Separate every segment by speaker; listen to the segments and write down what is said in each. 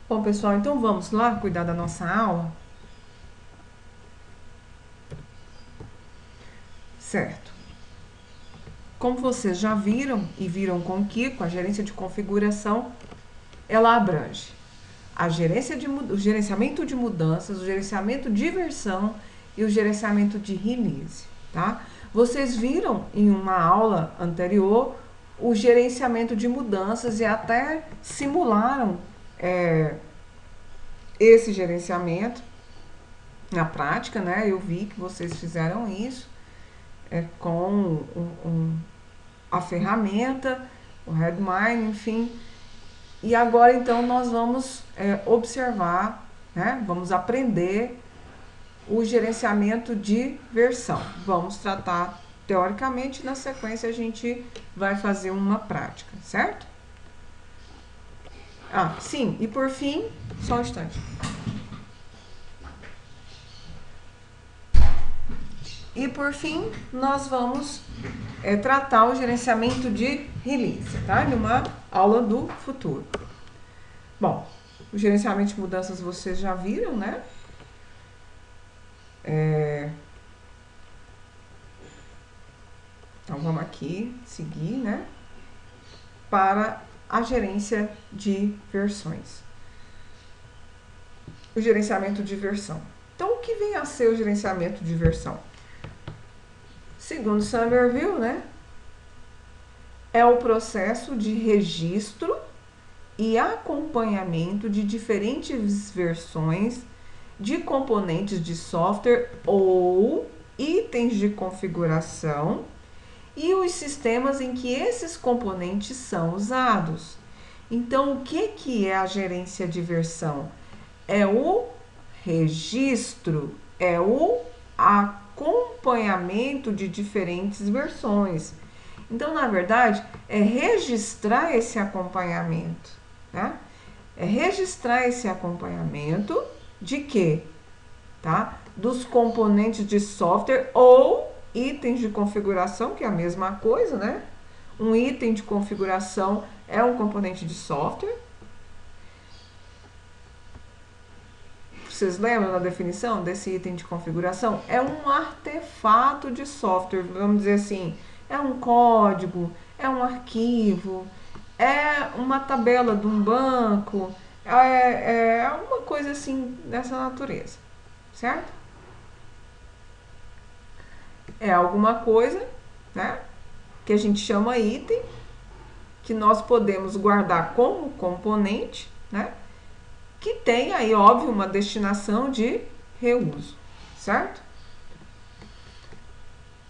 Speaker 1: Bom, pessoal, então vamos lá cuidar da nossa aula? Certo. Como vocês já viram e viram com o Kiko, a gerência de configuração, ela abrange o gerenciamento de mudanças, o gerenciamento de versão e o gerenciamento de release, tá? Vocês viram em uma aula anterior o gerenciamento de mudanças e até simularam esse gerenciamento na prática, né? Eu vi que vocês fizeram isso com a ferramenta, o Redmine, enfim. E agora então nós vamos observar, né? Vamos aprender o gerenciamento de versão. Vamos tratar teoricamente, na sequência a gente vai fazer uma prática, certo? Ah, sim, e por fim, só um instante. E por fim, nós vamos tratar o gerenciamento de release, tá? Numa aula do futuro. Bom, o gerenciamento de mudanças vocês já viram, né? Então vamos aqui seguir, né? Para a gerência de versões. O gerenciamento de versão. Então, o que vem a ser o gerenciamento de versão? Segundo Somerville, né? É o processo de registro e acompanhamento de diferentes versões de componentes de software ou itens de configuração e os sistemas em que esses componentes são usados. Então, o que é a gerência de versão? É o registro, é o acompanhamento de diferentes versões. Então, na verdade, é registrar esse acompanhamento, tá? É registrar esse acompanhamento de quê? Tá? Dos componentes de software ou itens de configuração, que é a mesma coisa, né? Um item de configuração é um componente de software. Vocês lembram da definição desse item de configuração? É um artefato de software, vamos dizer assim, é um código, é um arquivo, é uma tabela de um banco, é uma coisa assim dessa natureza, certo? É alguma coisa, né, que a gente chama item, que nós podemos guardar como componente, né, que tem aí, óbvio, uma destinação de reuso, certo?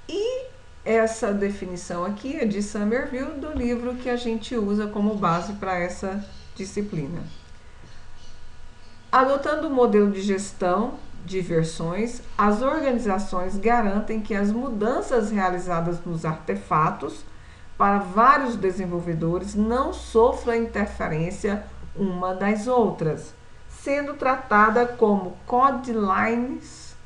Speaker 1: E essa definição aqui é de Somerville, do livro que a gente usa como base para essa disciplina. Adotando o modelo de gestão de versões, as organizações garantem que as mudanças realizadas nos artefatos para vários desenvolvedores não sofram interferência uma das outras, sendo tratada como code lines.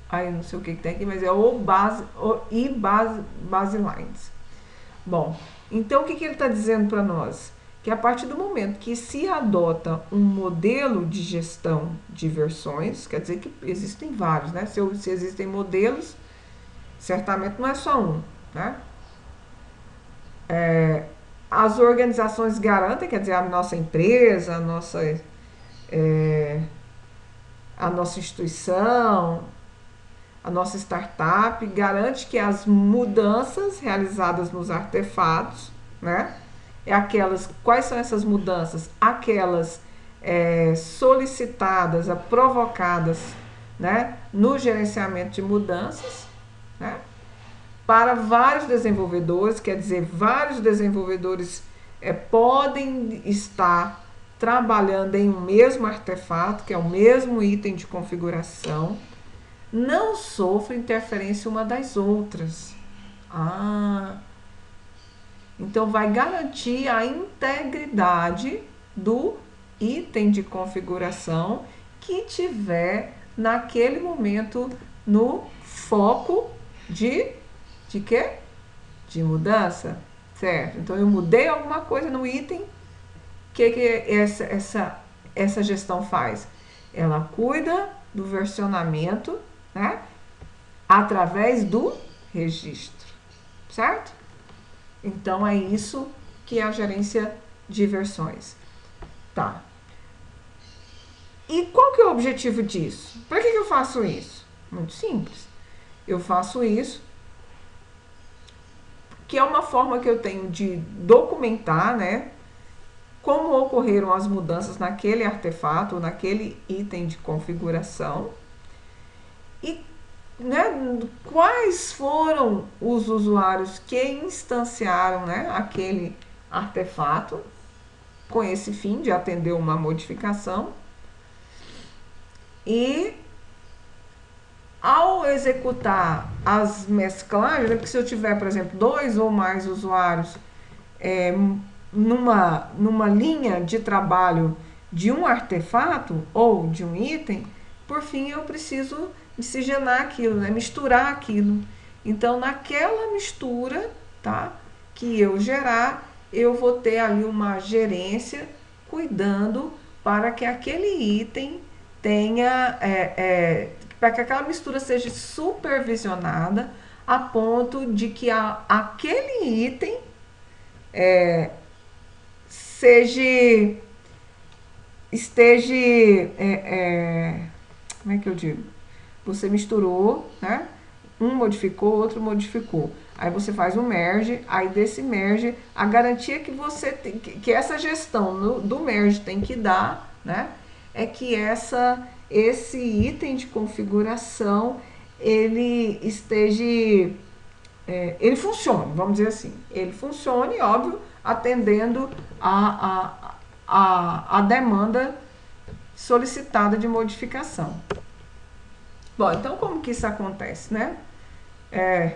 Speaker 1: Aí eu não sei o que tem aqui, mas é base lines. Bom, então o que ele está dizendo para nós? Que a partir do momento que se adota um modelo de gestão de versões, quer dizer que existem vários, né? Se existem modelos, certamente não é só um, né? As organizações garantem, quer dizer, a nossa empresa, a nossa instituição, a nossa startup, garante que as mudanças realizadas nos artefatos, né? Quais são essas mudanças? Aquelas solicitadas, provocadas, né, no gerenciamento de mudanças, né, para vários desenvolvedores, quer dizer, vários desenvolvedores podem estar trabalhando em um mesmo artefato, que é o mesmo item de configuração, não sofre interferência uma das outras. Então vai garantir a integridade do item de configuração que tiver naquele momento no foco de quê? De mudança, certo? Então eu mudei alguma coisa no item que essa gestão faz? Ela cuida do versionamento, né? Através do registro, certo? Então é isso que é a gerência de versões. Tá. E qual que é o objetivo disso? Para que eu faço isso? Muito simples. Eu faço isso que é uma forma que eu tenho de documentar, né, como ocorreram as mudanças naquele artefato, naquele item de configuração e, né, quais foram os usuários que instanciaram, né, aquele artefato com esse fim de atender uma modificação. E ao executar as mesclagens, né, porque se eu tiver, por exemplo, 2 ou mais usuários numa linha de trabalho de um artefato ou de um item, por fim eu preciso miscigenar aquilo, né, misturar aquilo. Então, naquela mistura, tá, que eu gerar, eu vou ter ali uma gerência cuidando para que aquele item tenha, para que aquela mistura seja supervisionada a ponto de que aquele item seja, esteja, como é que eu digo? Você misturou, né? Um modificou, outro modificou. Aí você faz um merge, aí desse merge, a garantia que você tem, que essa gestão do merge tem que dar, né? É que esse item de configuração, ele esteja, ele funcione, vamos dizer assim. Ele funcione, óbvio, atendendo a demanda solicitada de modificação. Bom, então como que isso acontece, né? É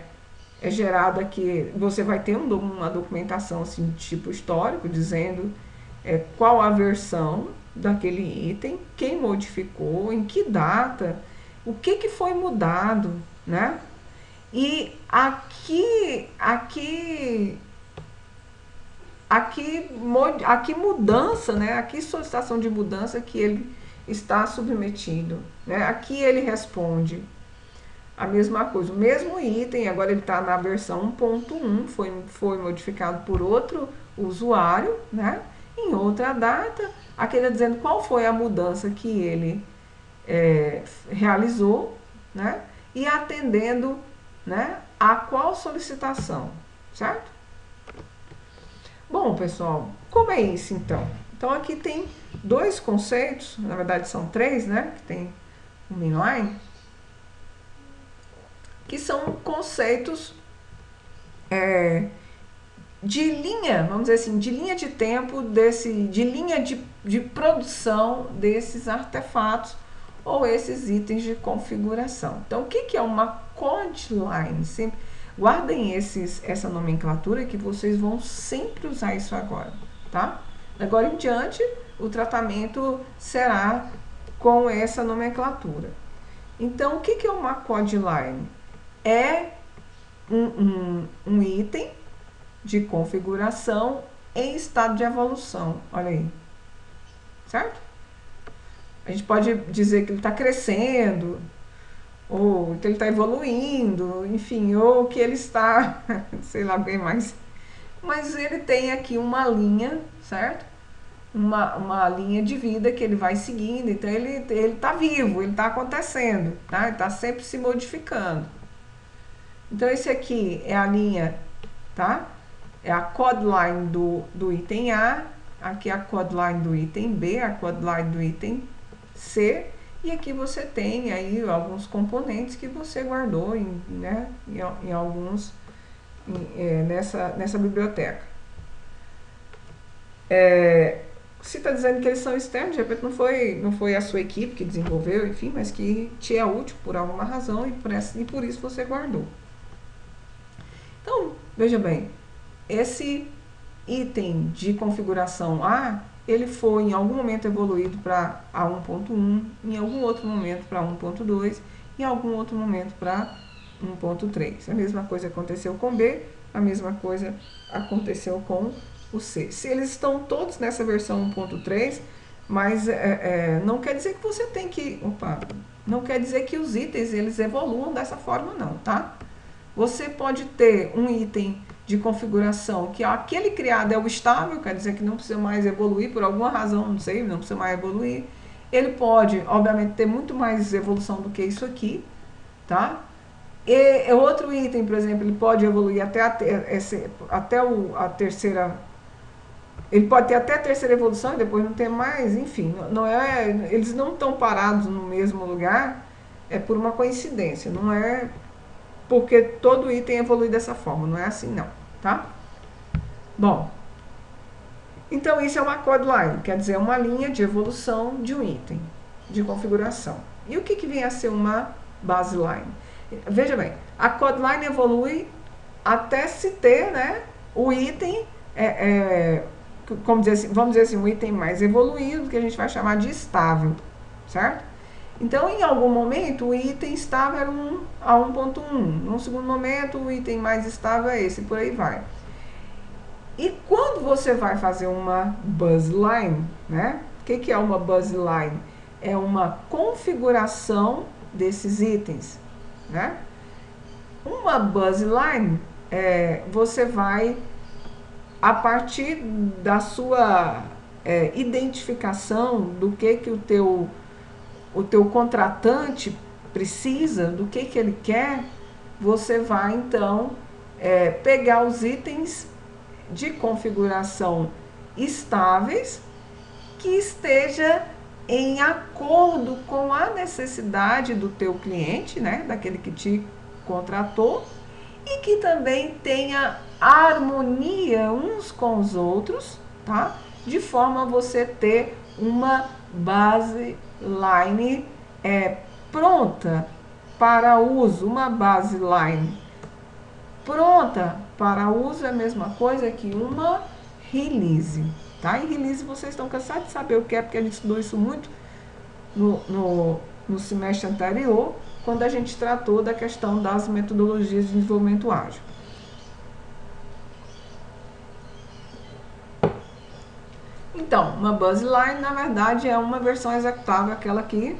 Speaker 1: gerado aqui, você vai ter uma documentação assim, de tipo histórico, dizendo qual a versão daquele item, quem modificou, em que data, o que foi mudado, né? E aqui mudança, né? Aqui solicitação de mudança que ele está submetido, né? Aqui ele responde a mesma coisa, o mesmo item, agora ele está na versão 1.1, foi modificado por outro usuário, né? Em outra data, aqui ele está dizendo qual foi a mudança que ele realizou, né? E atendendo, né, a qual solicitação, certo? Bom, pessoal, como é isso então? Então aqui tem 2 conceitos, na verdade são 3, né? Que tem o inline, que são conceitos de linha, vamos dizer assim, de linha de tempo, de linha de produção desses artefatos ou esses itens de configuração. Então, o que é uma code line? Sempre, guardem essa nomenclatura que vocês vão sempre usar isso agora, tá? Agora em diante, o tratamento será com essa nomenclatura. Então, o que é uma code line? É um item de configuração em estado de evolução. Olha aí. Certo? A gente pode dizer que ele está crescendo, ou que ele está evoluindo, enfim, ou que ele está, sei lá bem mais. Mas ele tem aqui uma linha, certo? Uma linha de vida que ele vai seguindo, então ele está vivo, ele está acontecendo, tá? Ele está sempre se modificando. Então esse aqui é a linha, tá? É a code line do item A, aqui é a code line do item B, a code line do item C, e aqui você tem aí alguns componentes que você guardou em alguns nessa biblioteca. Se está dizendo que eles são externos, de repente não foi a sua equipe que desenvolveu, enfim, mas que te é útil por alguma razão e por isso você guardou. Então, veja bem, esse item de configuração A, ele foi em algum momento evoluído para a 1.1, em algum outro momento para 1.2, em algum outro momento para 1.3. A mesma coisa aconteceu com B, a mesma coisa aconteceu com o C. Se eles estão todos nessa versão 1.3, mas não quer dizer que você tem que... Opa! Não quer dizer que os itens eles evoluam dessa forma não, tá? Você pode ter um item de configuração que aquele criado é o estável, quer dizer que não precisa mais evoluir por alguma razão, não sei, não precisa mais evoluir. Ele pode, obviamente, ter muito mais evolução do que isso aqui, tá? E outro item, por exemplo, ele pode evoluir até a terceira... Ele pode ter até a terceira evolução e depois não ter mais, enfim, eles não estão parados no mesmo lugar, é por uma coincidência, não é porque todo item evolui dessa forma, não é assim não, tá? Bom, então isso é uma code line, quer dizer, uma linha de evolução de um item, de configuração. E o que vem a ser uma baseline? Veja bem, a code line evolui até se ter, né, o item, vamos dizer assim, um item mais evoluído, que a gente vai chamar de estável, certo? Então, em algum momento, o item estável era a 1.1. Num segundo momento, o item mais estável é esse, por aí vai. E quando você vai fazer uma buzzline, né? O que é uma buzzline? É uma configuração desses itens, né? Uma buzzline, você vai, a partir da sua identificação do que o teu contratante precisa, do que ele quer, você vai então pegar os itens de configuração estáveis que esteja em acordo com a necessidade do teu cliente, né, daquele que te contratou, e que também tenha harmonia uns com os outros, tá? De forma a você ter uma baseline pronta para uso. Uma baseline pronta para uso é a mesma coisa que uma release, tá? E release vocês estão cansados de saber o que é, porque a gente estudou isso muito no semestre anterior, quando a gente tratou da questão das metodologias de desenvolvimento ágil. Então, uma buzzline, na verdade, é uma versão executável, aquela que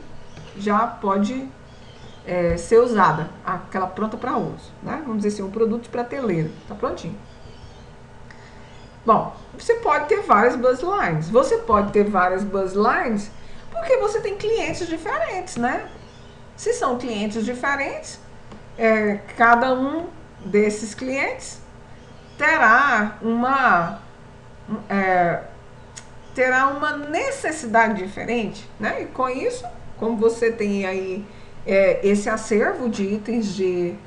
Speaker 1: já pode ser usada, aquela pronta para uso, né? Vamos dizer assim, um produto de prateleira, tá prontinho. Bom, você pode ter várias buzzlines. Você pode ter várias buzzlines porque você tem clientes diferentes, né? Se são clientes diferentes, cada um desses clientes terá uma necessidade diferente, né? E com isso, como você tem aí esse acervo de itens de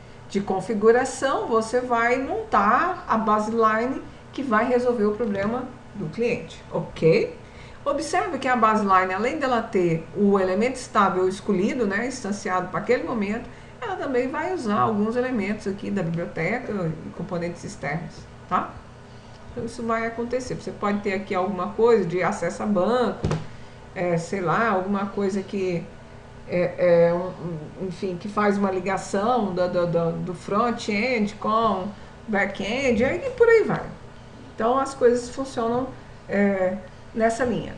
Speaker 1: configuração, você vai montar a baseline que vai resolver o problema do cliente, ok? Observe que a baseline, além dela ter o elemento estável escolhido, né, instanciado para aquele momento, ela também vai usar alguns elementos aqui da biblioteca e componentes externos, tá? Então isso vai acontecer. Você pode ter aqui alguma coisa de acesso a banco, sei lá, alguma coisa que enfim, que faz uma ligação do front-end com back-end, e por aí vai. Então as coisas funcionam nessa linha.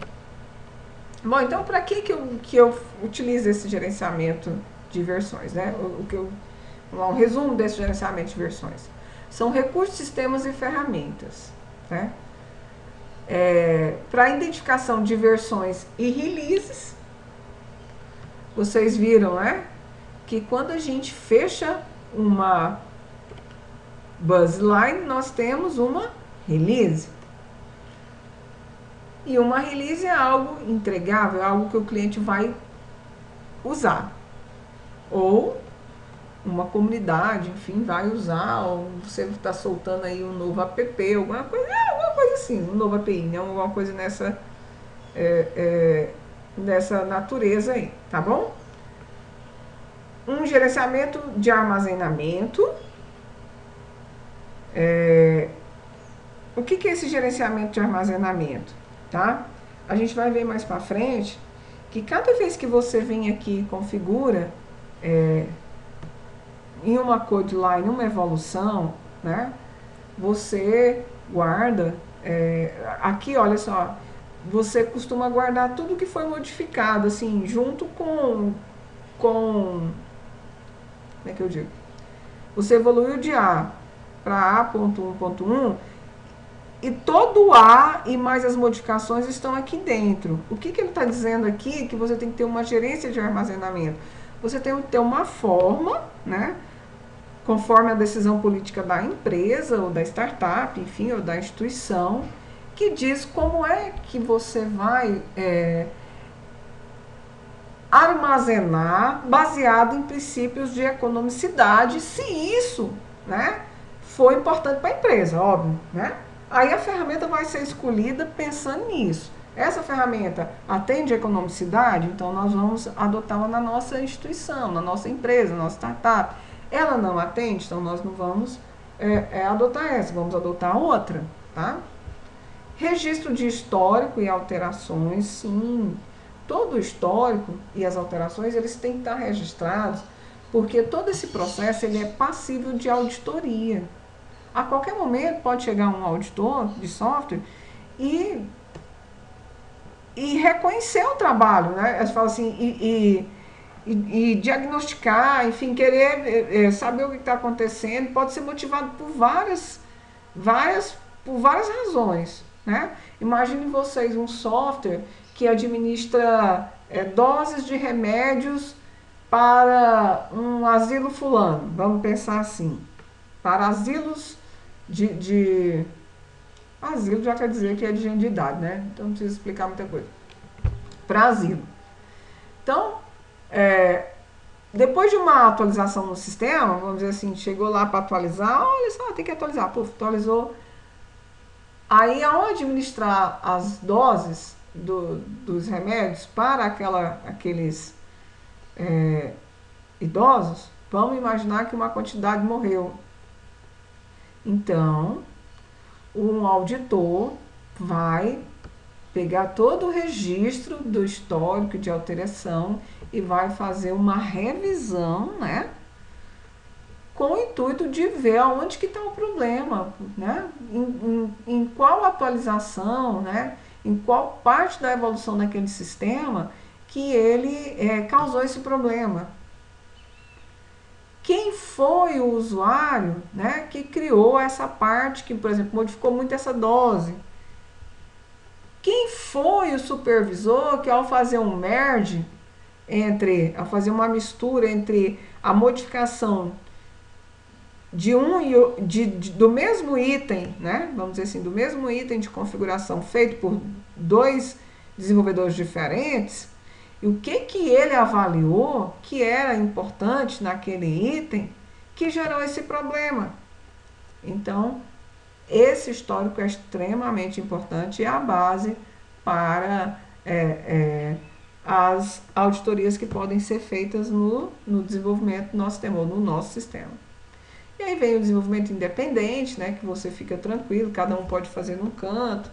Speaker 1: Bom, então para que eu utilizo esse gerenciamento de versões, né? Um resumo desse gerenciamento de versões. São recursos, sistemas e ferramentas, né? Para identificação de versões e releases, vocês viram, né? Que quando a gente fecha uma buzzline, nós temos uma release. E uma release é algo entregável, é algo que o cliente vai usar. Ou uma comunidade, enfim, vai usar, ou você está soltando aí um novo app, alguma coisa assim, um novo API, né? Alguma coisa nessa natureza aí, tá bom? Um gerenciamento de armazenamento. O que é esse gerenciamento de armazenamento? Tá? A gente vai ver mais para frente que cada vez que você vem aqui e configura em uma code line, uma evolução, né, você guarda Aqui, olha só, você costuma guardar tudo que foi modificado, assim, junto com, como é que eu digo? Você evoluiu de A para A.1.1 e todo A e mais as modificações estão aqui dentro. O que ele está dizendo aqui? Que você tem que ter uma gerência de armazenamento. Você tem que ter uma forma, né? Conforme a decisão política da empresa ou da startup, enfim, ou da instituição, que diz como é que você vai armazenar baseado em princípios de economicidade, se isso, né, for importante para a empresa, óbvio, né? Aí a ferramenta vai ser escolhida pensando nisso. Essa ferramenta atende a economicidade, então nós vamos adotá-la na nossa instituição, na nossa empresa, na nossa startup. Ela não atende, então nós não vamos adotar essa, vamos adotar outra, tá? Registro de histórico e alterações, sim. Todo o histórico e as alterações, eles têm que estar registrados, porque todo esse processo ele é passível de auditoria. A qualquer momento pode chegar um auditor de software e, reconhecer o trabalho, né? Eles falam assim, e diagnosticar, enfim, querer saber o que está acontecendo, pode ser motivado por várias razões, né? Imagine vocês um software que administra doses de remédios para um asilo fulano, vamos pensar assim, para asilos de asilo já quer dizer que é de gente de idade, né? Então não precisa explicar muita coisa. Para asilo. Então, depois de uma atualização no sistema, vamos dizer assim, chegou lá para atualizar, olha só, tem que atualizar, puf, atualizou. Aí, ao administrar as doses dos remédios para aqueles idosos, vamos imaginar que uma quantidade morreu. Então, um auditor vai pegar todo o registro do histórico de alteração e vai fazer uma revisão, né? Com o intuito de ver aonde que está o problema, né? Em qual atualização, né? Em qual parte da evolução daquele sistema que ele causou esse problema. Quem foi o usuário, né, que criou essa parte que, por exemplo, modificou muito essa dose? Quem foi o supervisor que, ao fazer um merge, ao fazer uma mistura entre a modificação do mesmo item, né? Vamos dizer assim, do mesmo item de configuração feito por dois desenvolvedores diferentes, e o que ele avaliou que era importante naquele item que gerou esse problema. Então, esse histórico é extremamente importante e é a base para as auditorias que podem ser feitas no desenvolvimento do nosso sistema, ou no nosso sistema. E aí vem o desenvolvimento independente, né, que você fica tranquilo, cada um pode fazer num canto,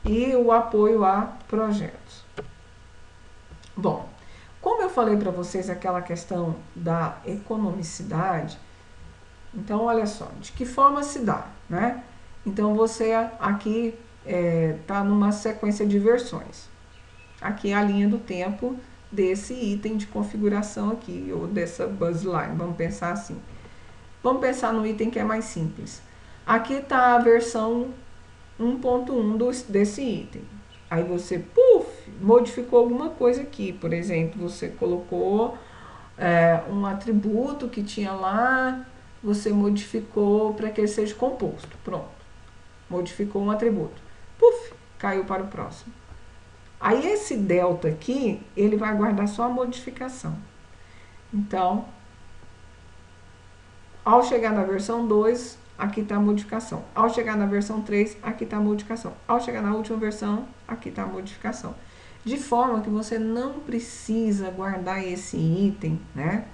Speaker 1: e o apoio a projetos. Bom, como eu falei para vocês aquela questão da economicidade, então olha só, de que forma se dá, né? Então você aqui está numa sequência de versões. Aqui é a linha do tempo desse item de configuração aqui, ou dessa buzzline, vamos pensar assim. Vamos pensar no item que é mais simples. Aqui está a versão 1.1 desse item. Aí você, modificou alguma coisa aqui. Por exemplo, você colocou um atributo que tinha lá, você modificou para que ele seja composto. Pronto. Modificou um atributo. Caiu para o próximo. Aí esse delta aqui, ele vai guardar só a modificação. Então, ao chegar na versão 2, aqui está a modificação. Ao chegar na versão 3, aqui está a modificação. Ao chegar na última versão, aqui está a modificação. De forma que você não precisa guardar esse item, né?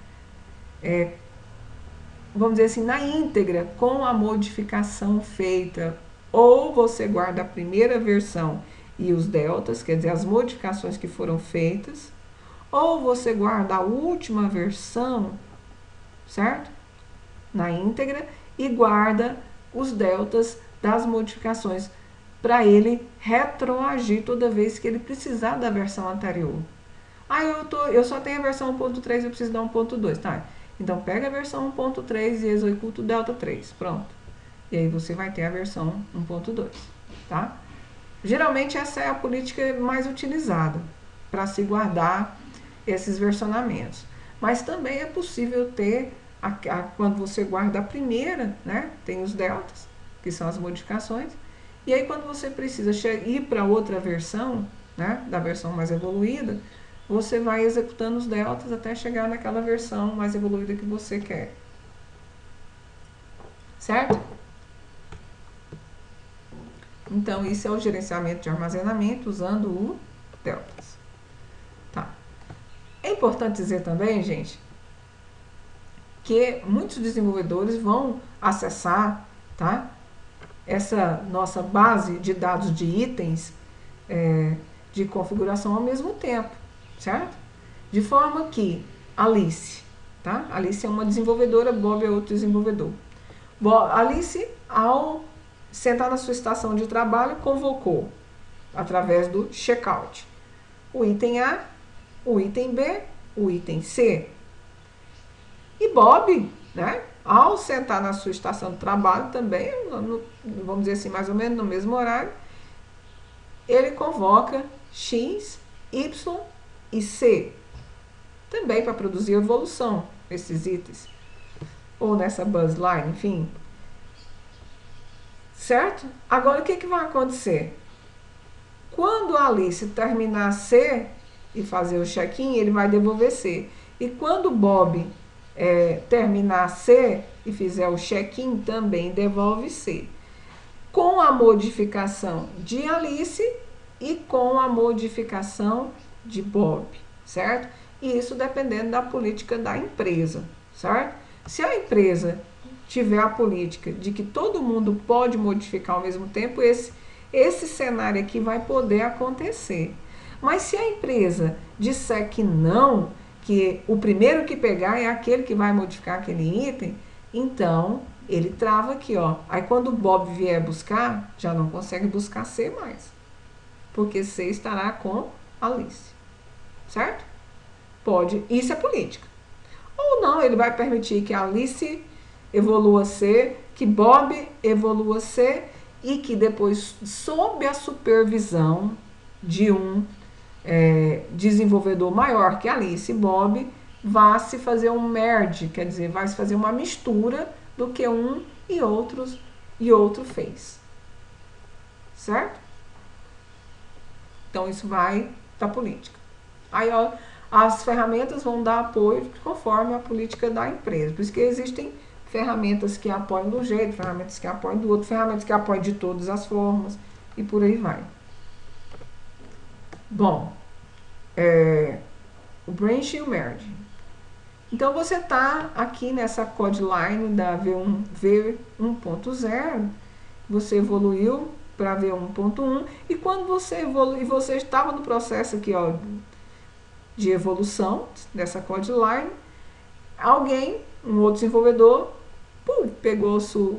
Speaker 1: Vamos dizer assim, na íntegra, com a modificação feita. Ou você guarda a primeira versão e os deltas, quer dizer, as modificações que foram feitas. Ou você guarda a última versão, certo? Na íntegra, e guarda os deltas das modificações para ele retroagir toda vez que ele precisar da versão anterior. Ah, eu só tenho a versão 1.3, eu preciso da 1.2, tá? Então pega a versão 1.3 e executa o delta 3, pronto. E aí você vai ter a versão 1.2, tá? Geralmente essa é a política mais utilizada para se guardar esses versionamentos. Mas também é possível ter, quando você guarda a primeira, né? Tem os deltas, que são as modificações. E aí quando você precisa ir para outra versão, né? Da versão mais evoluída, você vai executando os deltas até chegar naquela versão mais evoluída que você quer. Certo? Então, isso é o gerenciamento de armazenamento usando o deltas. Tá. É importante dizer também, gente, que muitos desenvolvedores vão acessar, tá, essa nossa base de dados de itens de configuração ao mesmo tempo, certo? De forma que Alice, tá? Alice é uma desenvolvedora, Bob é outro desenvolvedor. Alice, ao sentar na sua estação de trabalho, convocou, através do checkout, o item A, o item B, o item C. E Bob, né, ao sentar na sua estação de trabalho também, vamos dizer assim, mais ou menos no mesmo horário, ele convoca X, Y e C, também para produzir evolução nesses itens, ou nessa buzzline, enfim. Certo? Agora, o que vai acontecer? Quando a Alice terminar C e fazer o check-in, ele vai devolver C. E quando o Bob terminar C e fizer o check-in, também devolve C. Com a modificação de Alice e com a modificação de Bob, certo? E isso dependendo da política da empresa, certo? Se a empresa tiver a política de que todo mundo pode modificar ao mesmo tempo, esse cenário aqui vai poder acontecer. Mas se a empresa disser que não, que o primeiro que pegar é aquele que vai modificar aquele item, então ele trava aqui, ó. Aí quando o Bob vier buscar, já não consegue buscar C mais, porque C estará com Alice, certo? Pode, isso é política. Ou não, ele vai permitir que a Alice evolua C, que Bob evolua C e que depois, sob a supervisão de um desenvolvedor maior que Alice e Bob, vá se fazer um merge, quer dizer, vai se fazer uma mistura do que um e outro fez. Certo? Então, isso vai para a política. Aí, ó, as ferramentas vão dar apoio conforme a política da empresa. Por isso que existem ferramentas que apoiam do jeito, ferramentas que apoiam do outro, ferramentas que apoiam de todas as formas e por aí vai. Bom, o branch e o merge. Então, você está aqui nessa code line da V1.0, você evoluiu para V1.1 e quando você evolui, você estava no processo aqui, ó, de evolução dessa code line, alguém, um outro desenvolvedor, pegou o seu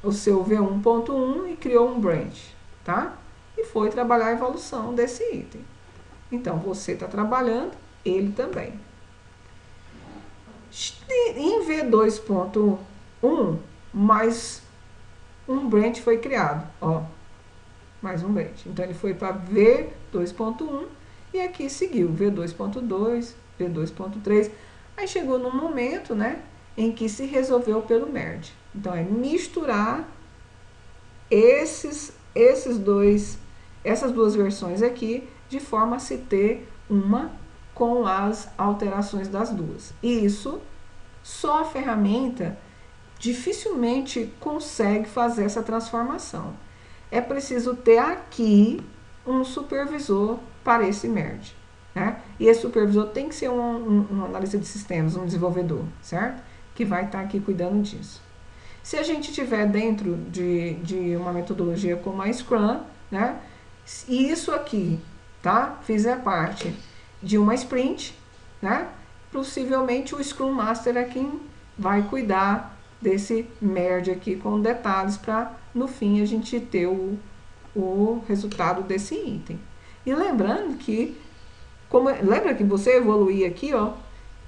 Speaker 1: V1.1 e criou um branch, tá? E foi trabalhar a evolução desse item. Então, você está trabalhando, ele também. Em V2.1, mais um branch foi criado, ó, mais um branch. Então, ele foi para V2.1 e aqui seguiu V2.2, V2.3. Aí chegou num momento, né, em que se resolveu pelo merge. Então, é misturar essas duas versões aqui, de forma a se ter uma com as alterações das duas. E isso, só a ferramenta dificilmente consegue fazer essa transformação. É preciso ter aqui um supervisor para esse merge, né? E esse supervisor tem que ser um analista de sistemas, um desenvolvedor, certo? Que vai estar aqui cuidando disso. Se a gente tiver dentro de uma metodologia como a Scrum, né? E isso aqui, tá? Fizer parte de uma sprint, né? Possivelmente o Scrum Master é quem vai cuidar desse merge aqui com detalhes para no fim a gente ter o resultado desse item. E lembrando que, lembra que você evoluir aqui, ó,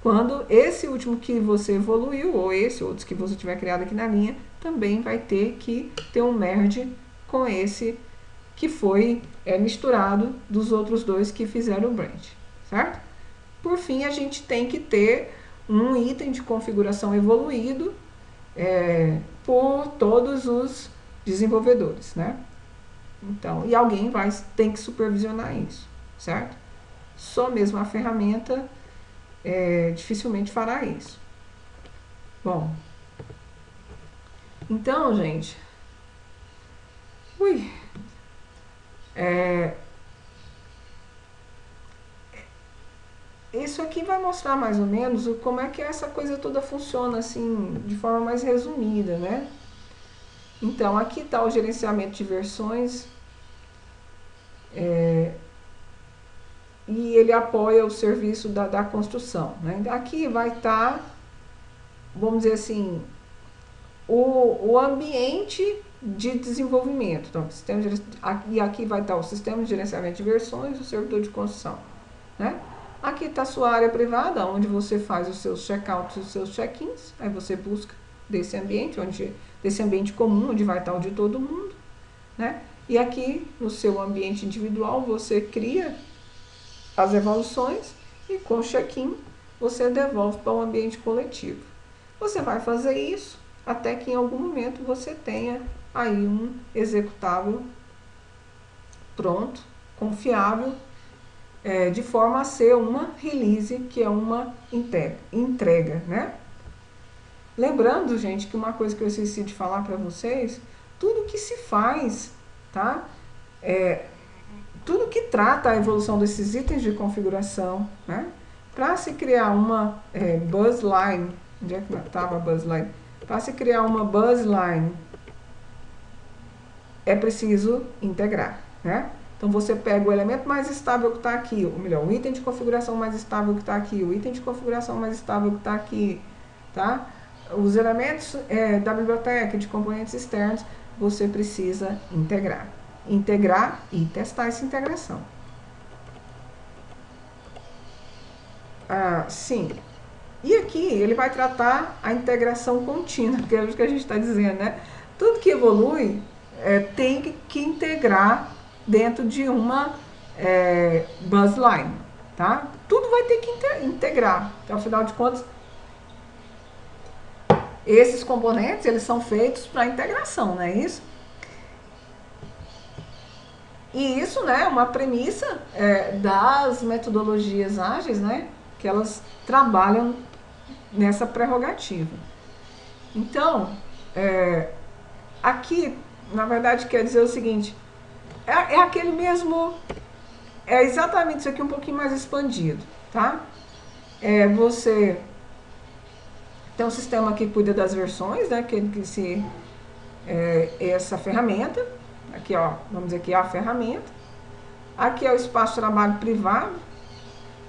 Speaker 1: quando esse último que você evoluiu, ou esse outros que você tiver criado aqui na linha, também vai ter que ter um merge com esse que foi misturado dos outros dois que fizeram o branch, certo? Por fim, a gente tem que ter um item de configuração evoluído por todos os desenvolvedores, né? Então, e alguém tem que supervisionar isso, certo? Só mesmo a ferramenta dificilmente fará isso. Bom, então, gente, isso aqui vai mostrar mais ou menos como é que essa coisa toda funciona, assim, de forma mais resumida, né? Então, aqui está o gerenciamento de versões, e ele apoia o serviço da construção, né? Aqui vai estar, vamos dizer assim, o ambiente de desenvolvimento. Então, e aqui vai estar o sistema de gerenciamento de versões e o servidor de construção, né? Aqui está a sua área privada, onde você faz os seus checkouts e os seus check-ins. Aí você busca desse ambiente, desse ambiente comum, onde vai estar o de todo mundo, né? E aqui, no seu ambiente individual, você cria as evoluções e com o check-in você devolve para o ambiente coletivo. Você vai fazer isso até que em algum momento você tenha aí um executável pronto, confiável, de forma a ser uma release, que é uma entrega, né? Lembrando, gente, que uma coisa que eu esqueci de falar para vocês, tudo que se faz, tá? Tudo que trata a evolução desses itens de configuração, né? Para se criar uma buzzline, onde é que estava a buzzline? Para se criar uma buzzline, é preciso integrar, né? Então, você pega o elemento mais estável que está aqui, ou melhor, o item de configuração mais estável que está aqui, o item de configuração mais estável que está aqui, tá? Os elementos da biblioteca de componentes externos, você precisa integrar. Integrar e testar essa integração. Sim. E aqui ele vai tratar a integração contínua, que é o que a gente está dizendo, né? Tudo que evolui tem que integrar dentro de uma buzzline, tá? Tudo vai ter que integrar. Então, afinal de contas, esses componentes, eles são feitos para integração, não é isso? E isso, né, é uma premissa das metodologias ágeis, né? Que elas trabalham nessa prerrogativa. Então, aqui, na verdade, quer dizer o seguinte, é aquele mesmo, é exatamente isso aqui um pouquinho mais expandido, tá? Você tem um sistema que cuida das versões, né? Essa ferramenta, aqui ó, vamos dizer que é a ferramenta. Aqui é o espaço de trabalho privado.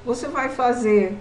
Speaker 1: Você vai fazer